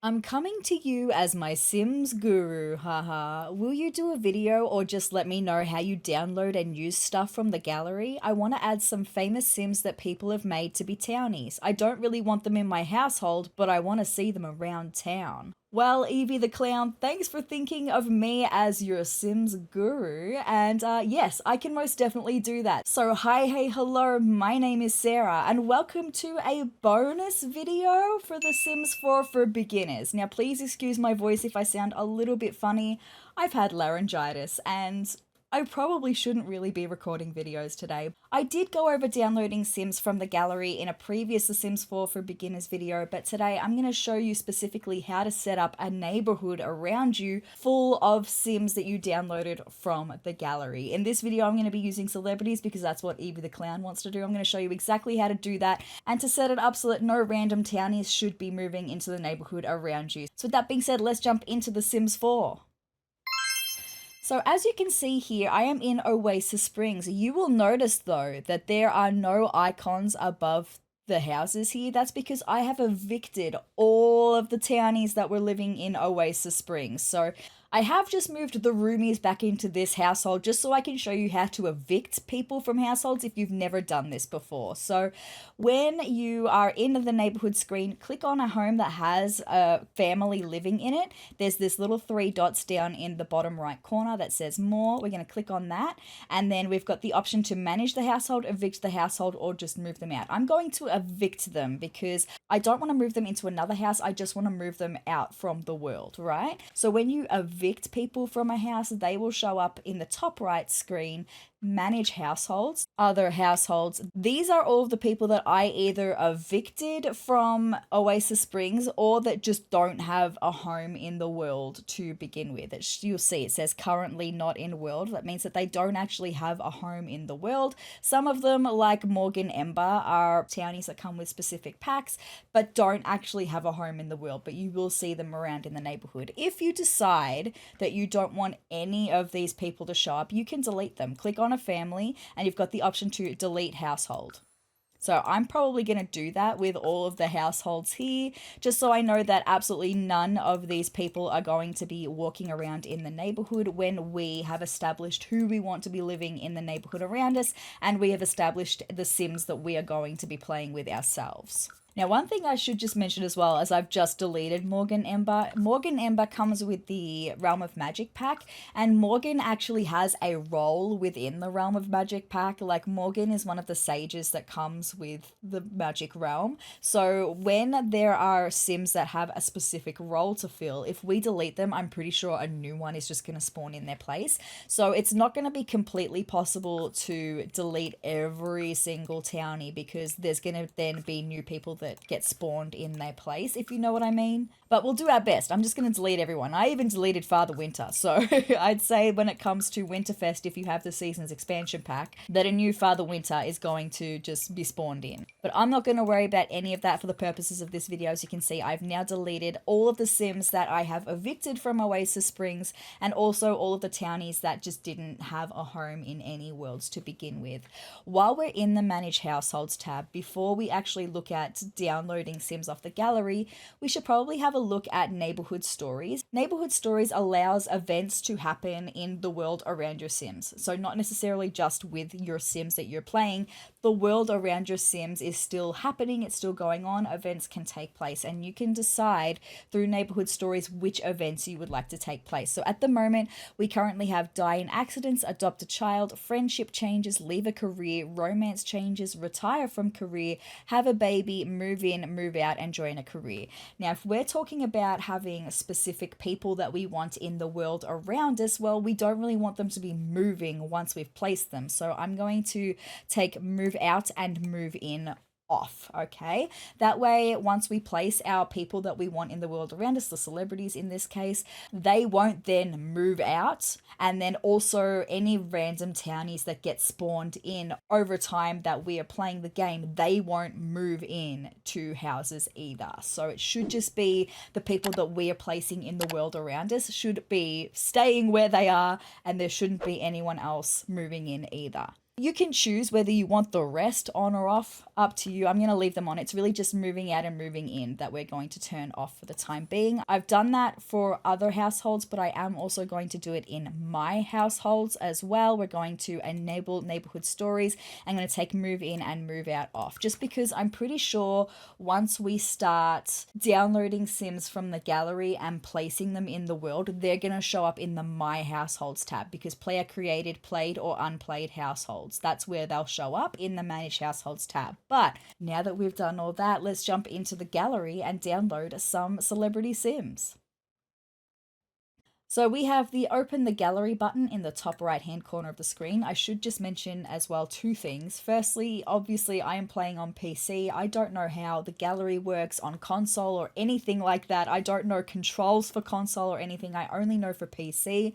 I'm coming to you as my Sims guru, haha. Will you do a video or just let me know how you download and use stuff from the gallery? I want to add some famous Sims that people have made to be townies. I don't really want them in my household, but I want to see them around town. Well, Evie the Clown, thanks for thinking of me as your Sims guru. And yes, I can most definitely do that. So hi, hey, hello, my name is Sarah and welcome to a bonus video for The Sims 4 for beginners. Now, please excuse my voice if I sound a little bit funny. I've had laryngitis and I probably shouldn't really be recording videos today. I did go over downloading Sims from the gallery in a previous The Sims 4 for Beginners video, but today I'm going to show you specifically how to set up a neighborhood around you full of Sims that you downloaded from the gallery. In this video, I'm going to be using celebrities because that's what Evie the Clown wants to do. I'm going to show you exactly how to do that and to set it up so that no random townies should be moving into the neighborhood around you. So with that being said, let's jump into The Sims 4. So as you can see here, I am in Oasis Springs. You will notice though that there are no icons above the houses here. That's because I have evicted all of the townies that were living in Oasis Springs. So I have just moved the roomies back into this household just so I can show you how to evict people from households if you've never done this before. So when you are in the neighborhood screen, click on a home that has a family living in it. There's this little 3 dots down in the bottom right corner that says more. We're going to click on that. And then we've got the option to manage the household, evict the household, or just move them out. I'm going to evict them because I don't want to move them into another house. I just want to move them out from the world, right? So when you evict people from a house, they will show up in the top right screen. Manage households, other households. These are all of the people that I either evicted from Oasis Springs or that just don't have a home in the world to begin with. You'll see it says currently not in world. That means that they don't actually have a home in the world. Some of them, like Morgan Ember, are townies that come with specific packs but don't actually have a home in the world, but you will see them around in the neighborhood. If you decide that you don't want any of these people to show up, you can delete them. Click on a family and you've got the option to delete household. So I'm probably going to do that with all of the households here, just so I know that absolutely none of these people are going to be walking around in the neighborhood when we have established who we want to be living in the neighborhood around us, and we have established the Sims that we are going to be playing with ourselves. Now, one thing I should just mention as well, as I've just deleted Morgan Ember. Morgan Ember comes with the Realm of Magic pack, and Morgan actually has a role within the Realm of Magic pack. Like, Morgan is one of the sages that comes with the Magic Realm. So when there are Sims that have a specific role to fill, if we delete them, I'm pretty sure a new one is just going to spawn in their place. So it's not going to be completely possible to delete every single townie because there's going to then be new people that get spawned in their place, if you know what I mean. But we'll do our best. I'm just going to delete everyone. I even deleted Father Winter. So I'd say when it comes to Winterfest, if you have the season's expansion pack, that a new Father Winter is going to just be spawned in. But I'm not going to worry about any of that for the purposes of this video. As you can see, I've now deleted all of the Sims that I have evicted from Oasis Springs, and also all of the townies that just didn't have a home in any worlds to begin with. While we're in the Manage Households tab, before we actually look at downloading Sims off the gallery, we should probably have a look at Neighbourhood Stories. Neighbourhood Stories allows events to happen in the world around your Sims. So not necessarily just with your Sims that you're playing, the world around your Sims is still happening, it's still going on, events can take place, and you can decide through Neighbourhood Stories which events you would like to take place. So at the moment, we currently have die in accidents, adopt a child, friendship changes, leave a career, romance changes, retire from career, have a baby, move in, move out, and join a career. Now, if we're talking about having specific people that we want in the world around us, well, we don't really want them to be moving once we've placed them. So I'm going to take move out and move in off, okay? That way, once we place our people that we want in the world around us, the celebrities in this case, they won't then move out. And then also any random townies that get spawned in over time that we are playing the game, they won't move in to houses either. So it should just be the people that we are placing in the world around us should be staying where they are, and there shouldn't be anyone else moving in either. You can choose whether you want the rest on or off, up to you. I'm going to leave them on. It's really just moving out and moving in that we're going to turn off for the time being. I've done that for other households, but I am also going to do it in my households as well. We're going to enable neighborhood stories. I'm going to take move in and move out off, just because I'm pretty sure once we start downloading Sims from the gallery and placing them in the world, they're going to show up in the My Households tab, because player created, played, or unplayed households. That's where they'll show up, in the Manage Households tab. But now that we've done all that, let's jump into the gallery and download some Celebrity Sims. So we have the open the gallery button in the top right hand corner of the screen. I should just mention as well two things. Firstly, obviously I am playing on PC. I don't know how the gallery works on console or anything like that. I don't know controls for console or anything. I only know for PC.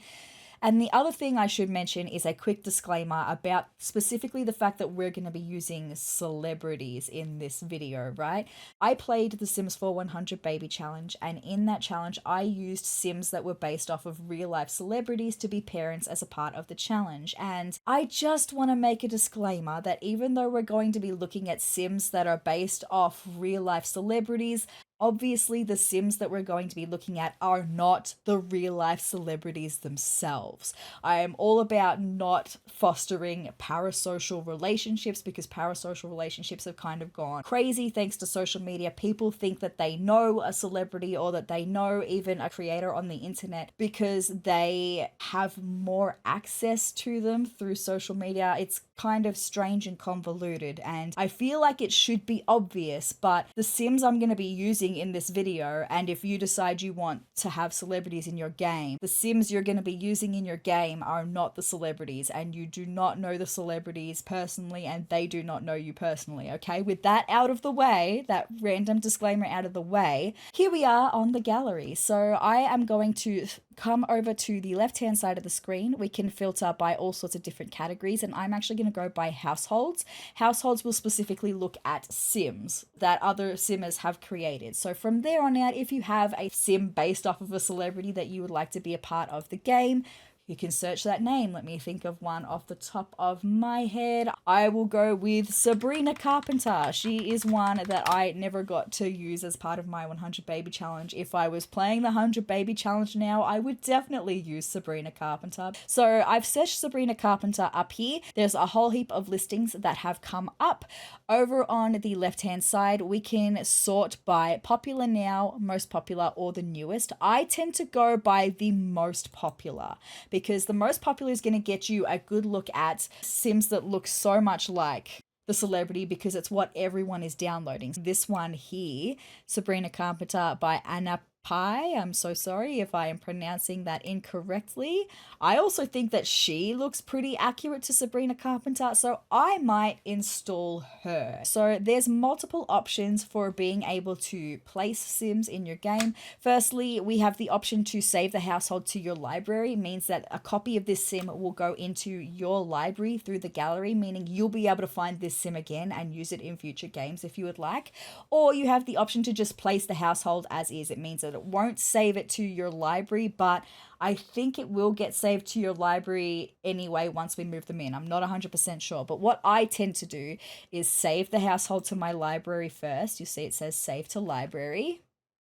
And the other thing I should mention is a quick disclaimer about specifically the fact that we're going to be using celebrities in this video, right? I played the Sims 4 100 Baby Challenge, and in that challenge, I used Sims that were based off of real life celebrities to be parents as a part of the challenge. And I just want to make a disclaimer that even though we're going to be looking at Sims that are based off real life celebrities, obviously, the Sims that we're going to be looking at are not the real life celebrities themselves. I am all about not fostering parasocial relationships, because parasocial relationships have kind of gone crazy thanks to social media. People think that they know a celebrity, or that they know even a creator on the internet, because they have more access to them through social media. It's kind of strange and convoluted, and I feel like it should be obvious, but the Sims I'm going to be using in this video, and if you decide you want to have celebrities in your game, the Sims you're going to be using in your game are not the celebrities, and you do not know the celebrities personally, and they do not know you personally, okay? With that out of the way, that random disclaimer out of the way, here we are on the gallery. So I am going to come over to the left hand side of the screen. We can filter by all sorts of different categories, and I'm actually going to go by households. Households will specifically look at Sims that other Simmers have created. So from there on out, if you have a Sim based off of a celebrity that you would like to be a part of the game, you can search that name. Let me think of one off the top of my head. I will go with Sabrina Carpenter. She is one that I never got to use as part of my 100 Baby Challenge. If I was playing the 100 Baby Challenge now, I would definitely use Sabrina Carpenter. So I've searched Sabrina Carpenter up here. There's a whole heap of listings that have come up. Over on the left-hand side, we can sort by popular now, most popular, or the newest. I tend to go by the most popular, because the most popular is going to get you a good look at Sims that look so much like the celebrity, because it's what everyone is downloading. This one here, Sabrina Carpenter by Anna Pi. I'm so sorry if I am pronouncing that incorrectly. I also think that she looks pretty accurate to Sabrina Carpenter, so I might install her. So there's multiple options for being able to place Sims in your game. Firstly, we have the option to save the household to your library. It means that a copy of this Sim will go into your library through the gallery, meaning you'll be able to find this Sim again and use it in future games if you would like. Or you have the option to just place the household as is. It means that it won't save it to your library, but I think it will get saved to your library anyway once we move them in. I'm not 100% sure, but what I tend to do is save the household to my library first. You see it says save to library.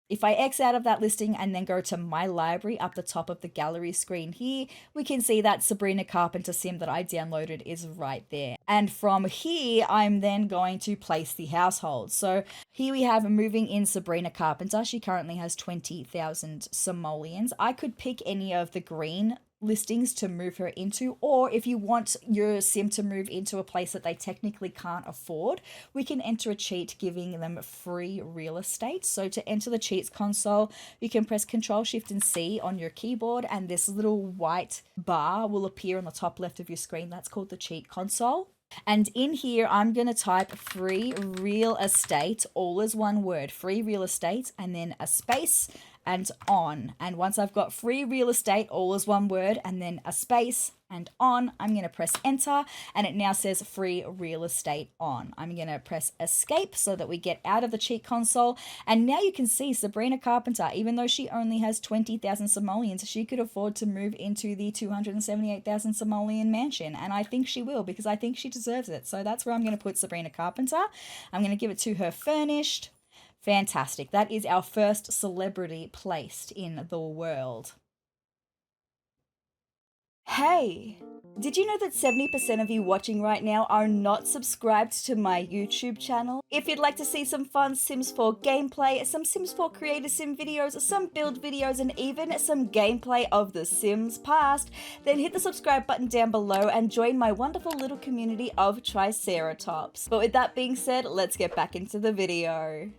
If I X out of that listing and then go to my library up the top of the gallery screen here, we can see that Sabrina Carpenter Sim that I downloaded is right there. And from here, I'm then going to place the household. So here we have moving in Sabrina Carpenter. She currently has 20,000 simoleons. I could pick any of the green listings to move her into, or if you want your Sim to move into a place that they technically can't afford, we can enter a cheat giving them free real estate. So to enter the cheats console, you can press Ctrl Shift and C on your keyboard, and this little white bar will appear on the top left of your screen. That's called the cheat console. And in here, I'm going to type free real estate, all as one word, free real estate, and then a space and on. And once I've got free real estate, all as one word, and then a space and on. I'm going to press enter and it now says free real estate on. I'm going to press escape so that we get out of the cheat console. And now you can see Sabrina Carpenter, even though she only has 20,000 simoleons, she could afford to move into the 278,000 simoleon mansion. And I think she will, because I think she deserves it. So that's where I'm going to put Sabrina Carpenter. I'm going to give it to her furnished. Fantastic. That is our first celebrity placed in the world. Hey, did you know that 70% of you watching right now are not subscribed to my YouTube channel? If you'd like to see some fun Sims 4 gameplay, some Sims 4 Creator Sim videos, some build videos, and even some gameplay of The Sims past, then hit the subscribe button down below and join my wonderful little community of Triceratops. But with that being said, let's get back into the video.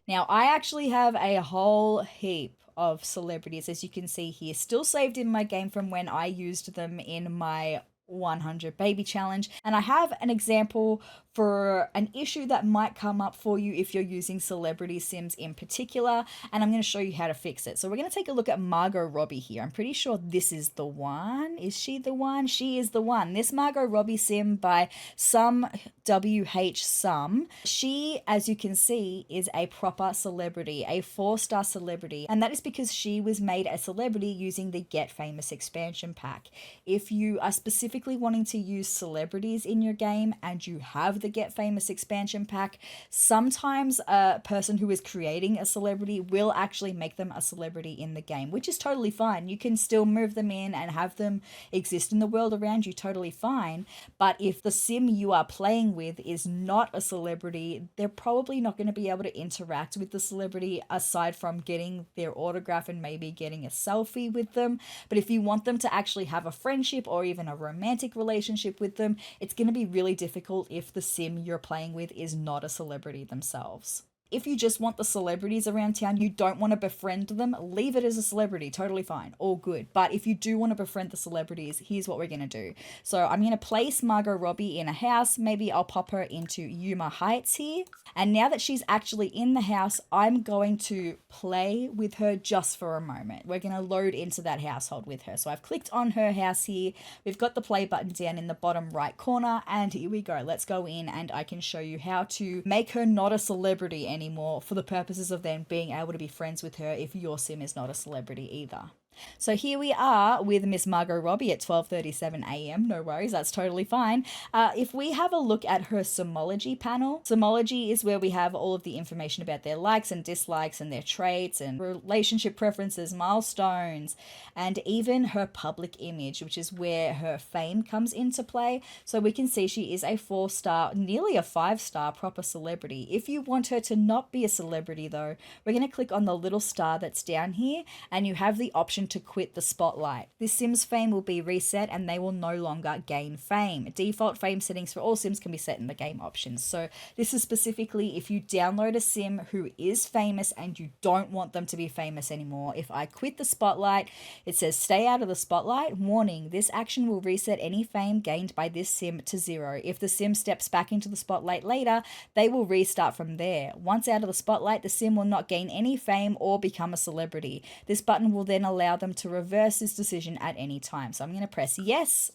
Now, I actually have a whole heap of celebrities, as you can see here, still saved in my game from when I used them in my 100 baby challenge, and I have an example for an issue that might come up for you if you're using Celebrity Sims in particular, and I'm going to show you how to fix it. So we're going to take a look at Margot Robbie here. I'm pretty sure this is the one. Is she the one? She is the one. This Margot Robbie sim by some WH Sum. She, as you can see, is a proper celebrity, a 4-star celebrity, and that is because she was made a celebrity using the Get Famous expansion pack. If you are specifically wanting to use celebrities in your game and you have the Get Famous expansion pack, sometimes a person who is creating a celebrity will actually make them a celebrity in the game, which is totally fine. You can still move them in and have them exist in the world around you, totally fine. But if the sim you are playing with is not a celebrity, they're probably not going to be able to interact with the celebrity aside from getting their autograph and maybe getting a selfie with them. But if you want them to actually have a friendship or even a romantic relationship with them, it's going to be really difficult if the sim you're playing with is not a celebrity themselves. If you just want the celebrities around town, you don't want to befriend them, leave it as a celebrity, totally fine, all good. But if you do want to befriend the celebrities, here's what we're going to do. So I'm going to place Margot Robbie in a house. Maybe I'll pop her into Yuma Heights here. And now that she's actually in the house, I'm going to play with her just for a moment. We're going to load into that household with her. So I've clicked on her house here. We've got the play button down in the bottom right corner. And here we go. Let's go in and I can show you how to make her not a celebrity anymore for the purposes of then being able to be friends with her if your sim is not a celebrity either. So here we are with Miss Margot Robbie at 12:37 a.m. No worries, that's totally fine. If we have a look at her Simology panel, Simology is where we have all of the information about their likes and dislikes and their traits and relationship preferences, milestones, and even her public image, which is where her fame comes into play. So we can see she is a 4-star, nearly a 5-star proper celebrity. If you want her to not be a celebrity though, we're going to click on the little star that's down here and you have the option to quit the spotlight. This sim's fame will be reset and they will no longer gain fame. Default fame settings for all sims can be set in the game options. So this is specifically if you download a sim who is famous and you don't want them to be famous anymore. If I quit the spotlight, it says stay out of the spotlight. Warning, this action will reset any fame gained by this sim to 0. If the sim steps back into the spotlight later, they will restart from there. Once out of the spotlight, the sim will not gain any fame or become a celebrity. This button will then allow them to reverse this decision at any time. So I'm going to press yes,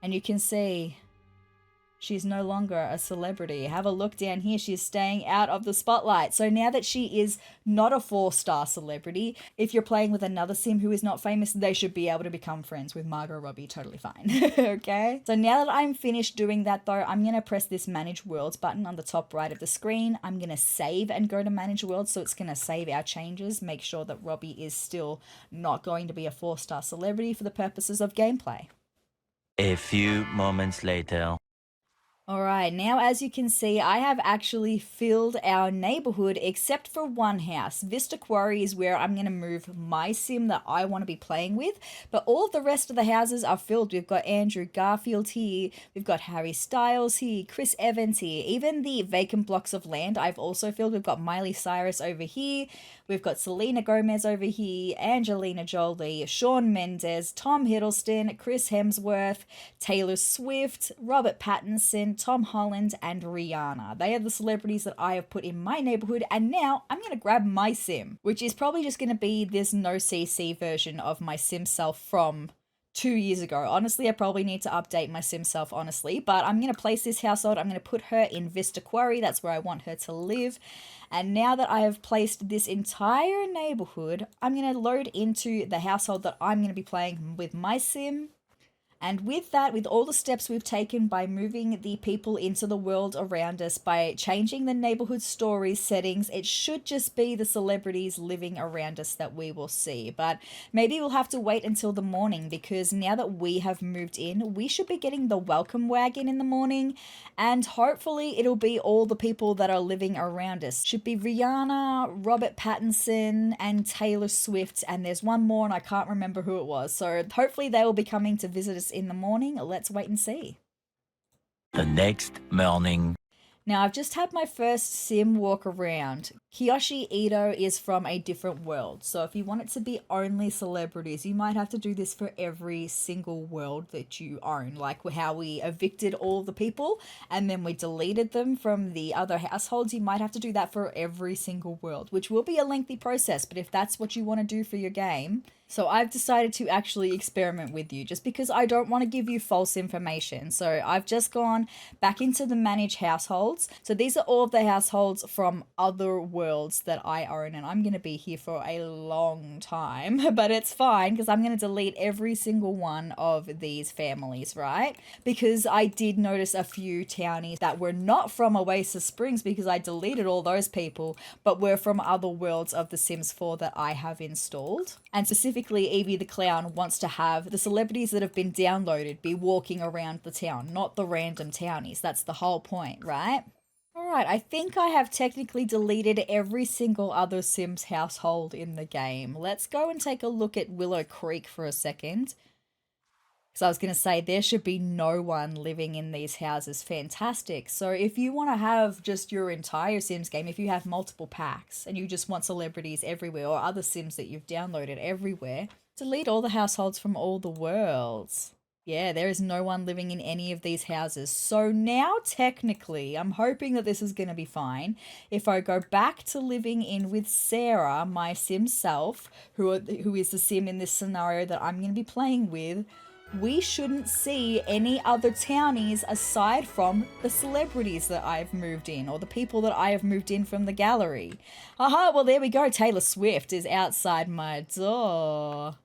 and you can see she's no longer a celebrity. Have a look down here. She's staying out of the spotlight. So now that she is not a 4-star celebrity, if you're playing with another sim who is not famous, they should be able to become friends with Margot Robbie. Totally fine. Okay. So now that I'm finished doing that though, I'm going to press this Manage Worlds button on the top right of the screen. I'm going to save and go to Manage Worlds. So it's going to save our changes. Make sure that Robbie is still not going to be a 4-star celebrity for the purposes of gameplay. A few moments later. All right, now as you can see, I have actually filled our neighborhood except for one house. Vista Quarry is where I'm going to move my sim that I want to be playing with, but all of the rest of the houses are filled. We've got Andrew Garfield here, we've got Harry Styles here, Chris Evans here, even the vacant blocks of land I've also filled. We've got Miley Cyrus over here, we've got Selena Gomez over here, Angelina Jolie, Shawn Mendes, Tom Hiddleston, Chris Hemsworth, Taylor Swift, Robert Pattinson, Tom Holland, and Rihanna. They are the celebrities that I have put in my neighborhood, and now I'm going to grab my sim, which is probably just going to be this no CC version of my sim self from 2 years ago. Honestly, I probably need to update my sim self, honestly, but I'm going to place this household. I'm going to put her in Vista Quarry. That's where I want her to live. And now that I have placed this entire neighborhood, I'm going to load into the household that I'm going to be playing with my sim. And with that, with all the steps we've taken by moving the people into the world around us, by changing the neighborhood story settings, it should just be the celebrities living around us that we will see. But maybe we'll have to wait until the morning, because now that we have moved in, we should be getting the welcome wagon in the morning. And hopefully it'll be all the people that are living around us. Should be Rihanna, Robert Pattinson, and Taylor Swift. And there's one more and I can't remember who it was. So hopefully they will be coming to visit us in the morning. Let's wait and see. The next morning. Now, I've just had my first sim walk around. Kiyoshi Ito is from a different world, so if you want it to be only celebrities, you might have to do this for every single world that you own, like how we evicted all the people and then we deleted them from the other households. You might have to do that for every single world, which will be a lengthy process, but if that's what you want to do for your game. So I've decided to actually experiment with you, just because I don't want to give you false information. So I've just gone back into the manage households. So these are all of the households from other worlds that I own, and I'm going to be here for a long time, but it's fine because I'm going to delete every single one of these families, right? Because I did notice a few townies that were not from Oasis Springs, because I deleted all those people, but were from other worlds of The Sims 4 that I have installed. And specifically, Evie the Clown wants to have the celebrities that have been downloaded be walking around the town, not the random townies. That's the whole point, right? Alright, I think I have technically deleted every single other Sims household in the game. Let's go and take a look at Willow Creek for a second. Because I was going to say, there should be no one living in these houses. Fantastic. So if you want to have just your entire Sims game, if you have multiple packs and you just want celebrities everywhere, or other Sims that you've downloaded everywhere, delete all the households from all the worlds. Yeah, there is no one living in any of these houses. So now technically, I'm hoping that this is going to be fine. If I go back to living in with Sarah, my Sim self, who is the Sim in this scenario that I'm going to be playing with, we shouldn't see any other townies aside from the celebrities that I've moved in, or the people that I have moved in from the gallery. Aha, well there we go. Taylor Swift is outside my door.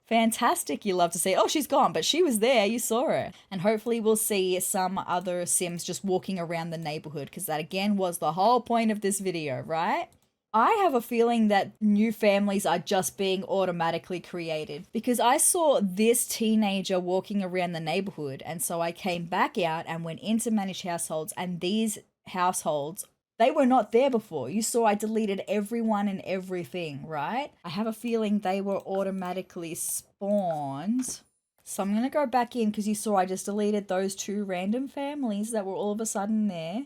Fantastic, you love to see. Oh, she's gone, but she was there, you saw her. And hopefully we'll see some other Sims just walking around the neighborhood, because that again was the whole point of this video, right? I have a feeling that new families are just being automatically created, because I saw this teenager walking around the neighborhood, and so I came back out and went into manage households, and these households, they were not there before. You saw I deleted everyone and everything, right? I have a feeling they were automatically spawned. So I'm going to go back in, because you saw I just deleted those 2 random families that were all of a sudden there.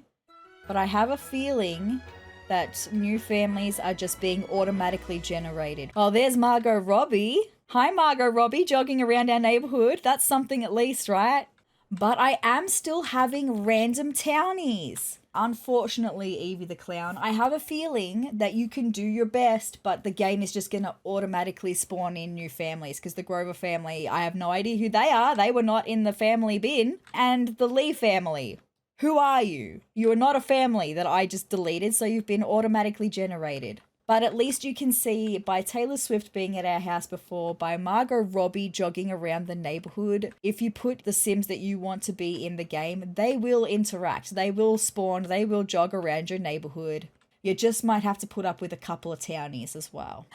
But I have a feeling that new families are just being automatically generated. Oh, there's Margot Robbie. Hi, Margot Robbie, jogging around our neighborhood. That's something at least, right? But I am still having random townies. Unfortunately, Evie the Clown, I have a feeling that you can do your best, but the game is just going to automatically spawn in new families, because the Grover family, I have no idea who they are. They were not in the family bin. And the Lee family. Who are you? You are not a family that I just deleted, so you've been automatically generated. But at least you can see, by Taylor Swift being at our house before, by Margot Robbie jogging around the neighborhood, if you put the Sims that you want to be in the game, they will interact, they will spawn, they will jog around your neighborhood. You just might have to put up with a couple of townies as well.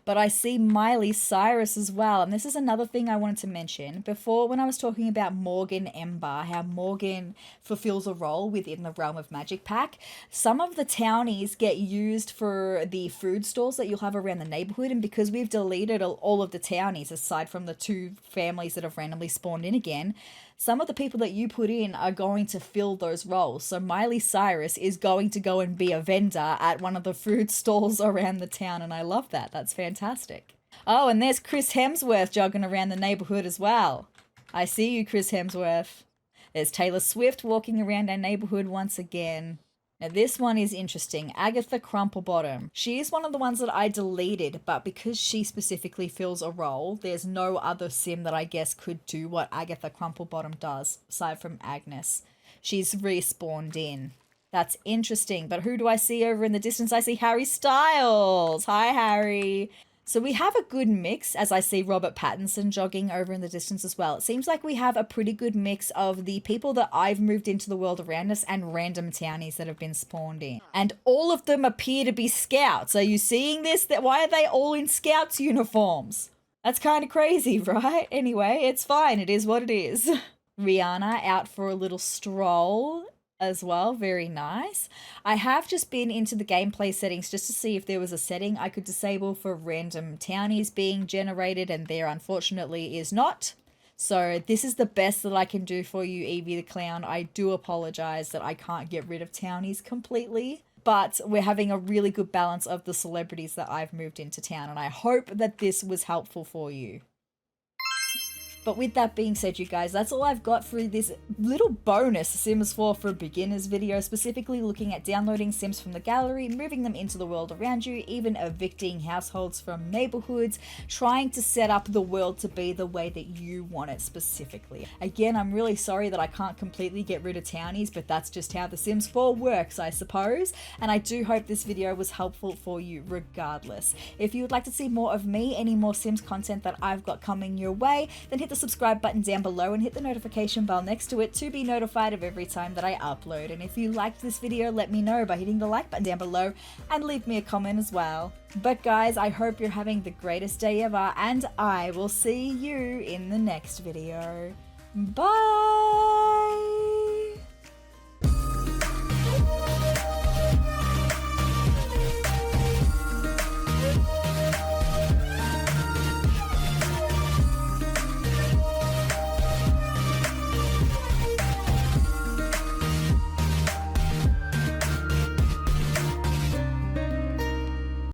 But I see Miley Cyrus as well. And this is another thing I wanted to mention. Before, when I was talking about Morgan Ember, how Morgan fulfills a role within the Realm of Magic pack, some of the townies get used for the food stalls that you'll have around the neighborhood. And because we've deleted all of the townies, aside from the 2 families that have randomly spawned in again, some of the people that you put in are going to fill those roles. So Miley Cyrus is going to go and be a vendor at one of the food stalls around the town, and I love that. That's fantastic. Oh, and there's Chris Hemsworth jogging around the neighborhood as well. I see you, Chris Hemsworth. There's Taylor Swift walking around our neighborhood once again. Now this one is interesting. Agatha Crumplebottom. She is one of the ones that I deleted, but because she specifically fills a role, there's no other sim that I guess could do what Agatha Crumplebottom does, aside from Agnes. She's respawned in. That's interesting, but who do I see over in the distance? I see Harry Styles. Hi, Harry. So we have a good mix, as I see Robert Pattinson jogging over in the distance as well. It seems like we have a pretty good mix of the people that I've moved into the world around us and random townies that have been spawned in. And all of them appear to be scouts. Are you seeing this? Why are they all in scouts uniforms? That's kind of crazy, right? Anyway, it's fine. It is what it is. Rihanna out for a little stroll as well. Very nice. I have just been into the gameplay settings just to see if there was a setting I could disable for random townies being generated, and there unfortunately is not. So this is the best that I can do for you, Evie the Clown. I do apologize that I can't get rid of townies completely, but we're having a really good balance of the celebrities that I've moved into town, and I hope that this was helpful for you. But with that being said, you guys, that's all I've got for this little bonus Sims 4 for Beginners video, specifically looking at downloading Sims from the gallery, moving them into the world around you, even evicting households from neighborhoods, trying to set up the world to be the way that you want it specifically. Again, I'm really sorry that I can't completely get rid of townies, but that's just how The Sims 4 works, I suppose. And I do hope this video was helpful for you regardless. If you would like to see more of me, any more Sims content that I've got coming your way, then hit the subscribe button down below and hit the notification bell next to it to be notified of every time that I upload. And if you liked this video, let me know by hitting the like button down below and leave me a comment as well. But guys, I hope you're having the greatest day ever, and I will see you in the next video. Bye!